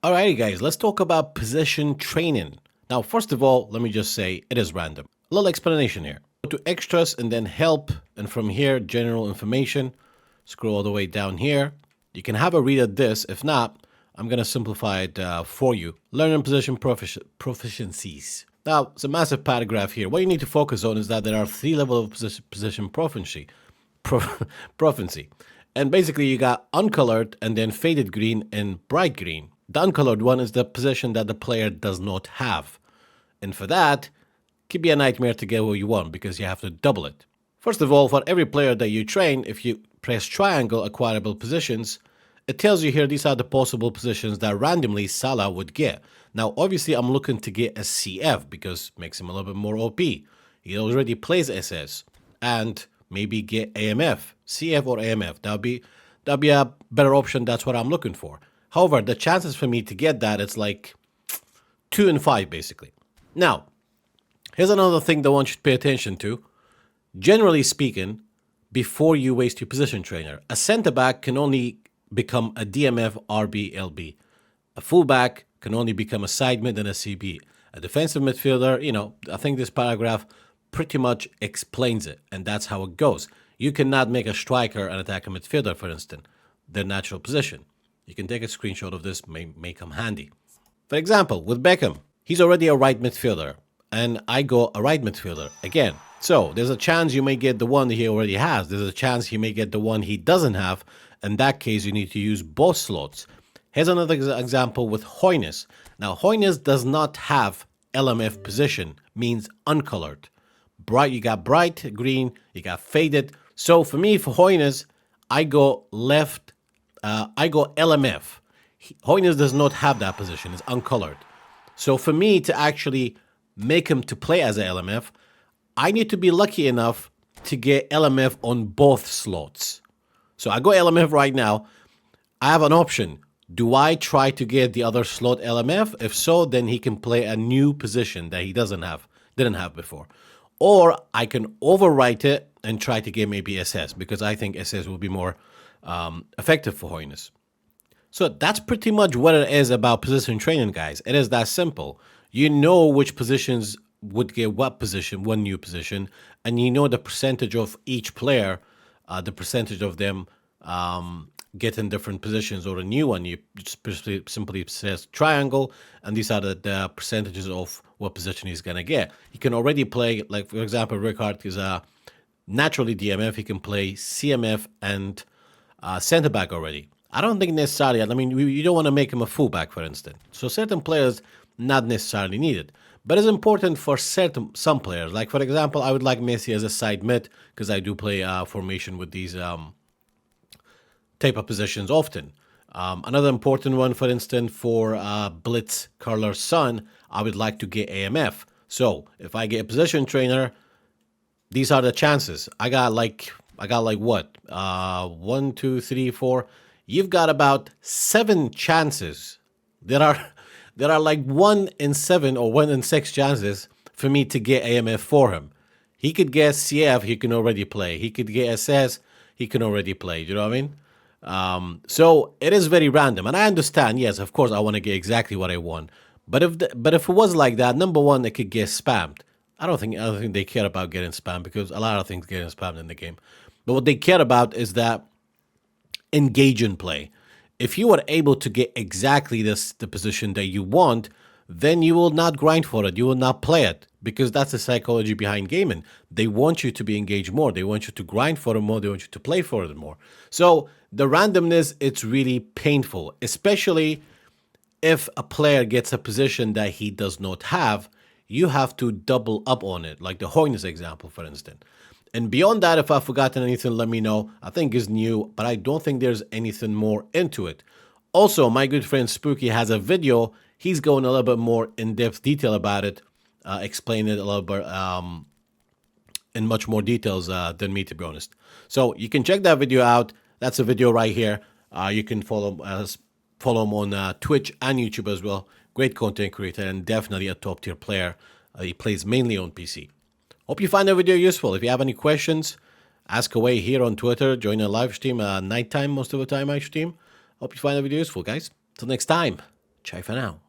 Alrighty, guys, let's talk about position training. Now, first of all, let me just say it is random. A little explanation here. Go to extras and then help, and from here, general information. Scroll all the way down here. You can have a read at this. If not, I'm going to simplify it for you. Learning position proficiencies. Now, it's a massive paragraph here. What you need to focus on is that there are 3 levels of position proficiency. Proficiency. And basically, you got uncolored and then faded green and bright green. The uncolored one is the position that the player does not have. And for that, it could be a nightmare to get what you want because you have to double it. First of all, for every player that you train, if you press triangle acquirable positions, it tells you here these are the possible positions that randomly Salah would get. Now, obviously, I'm looking to get a CF because it makes him a little bit more OP. He already plays SS. And maybe get AMF, CF or AMF. That'd be a better option. That's what I'm looking for. However, the chances for me to get that, it's like 2 in 5, basically. Now, here's another thing that one should pay attention to. Generally speaking, before you waste your position trainer, a center back can only become a DMF, RB, LB. A fullback can only become a side mid and a CB. A defensive midfielder, I think this paragraph pretty much explains it, and that's how it goes. You cannot make a striker an attacking midfielder, for instance, their natural position. You can take a screenshot of this, may come handy. For example, with Beckham, he's already a right midfielder, and I go a right midfielder again. So there's a chance you may get the one he already has. There's a chance you may get the one he doesn't have. In that case, you need to use both slots. Here's another example with Hoynes. Now, Hoynes does not have LMF position, means uncolored. Bright, you got bright green, you got faded. So for me, for Hoynes, I go left. I go LMF. Hoynes does not have that position; it's uncolored. So for me to actually make him to play as a LMF, I need to be lucky enough to get LMF on both slots. So I go LMF right now. I have an option. Do I try to get the other slot LMF? If so, then he can play a new position that he didn't have before. Or I can overwrite it and try to get maybe SS because I think SS will be more effective for Hoynes. So that's pretty much what it is about position training, guys. It is that simple. You know which positions would get what position, one new position, and you know the percentage of each player, the percentage of them getting different positions or a new one. You just simply says triangle, and these are the percentages of what position he's going to get. He can already play, like, for example, Rickard is a naturally DMF. He can play CMF and center back already. I don't think necessarily, you don't want to make him a fullback, for instance. So certain players, not necessarily needed. But it's important for some players. Like, for example, I would like Messi as a side mid because I do play formation with these type of positions often. Another important one, for instance, for Blitz Curler's son, I would like to get AMF. So if I get a position trainer, these are the chances. I got like what? 1, 2, 3, 4. You've got about 7 chances. There are like 1 in 7 or 1 in 6 chances for me to get AMF for him. He could get CF, he can already play. He could get SS, he can already play. You know what I mean? So it is very random, and I understand. Yes, of course, I want to get exactly what I want. But if it was like that, number one, it could get spammed. I don't think they care about getting spammed because a lot of things getting spammed in the game. But what they care about is that engage in play. If you are able to get exactly the position that you want, then you will not grind for it. You will not play it because that's the psychology behind gaming. They want you to be engaged more. They want you to grind for it more. They want you to play for it more. So the randomness, it's really painful, especially if a player gets a position that he does not have. You have to double up on it, like the Hoynes example, for instance. And beyond that, if I've forgotten anything, let me know. I think it's new, but I don't think there's anything more into it. Also, my good friend Spooky has a video. He's going a little bit more in-depth detail about it, explaining it a little bit in much more details than me, to be honest. So you can check that video out. That's a video right here. You can follow him on Twitch and YouTube as well. Great content creator and definitely a top-tier player. He plays mainly on PC. Hope you find the video useful. If you have any questions, ask away here on Twitter. Join a live stream nighttime, most of the time I stream. Hope you find the video useful, guys. Till next time. Ciao for now.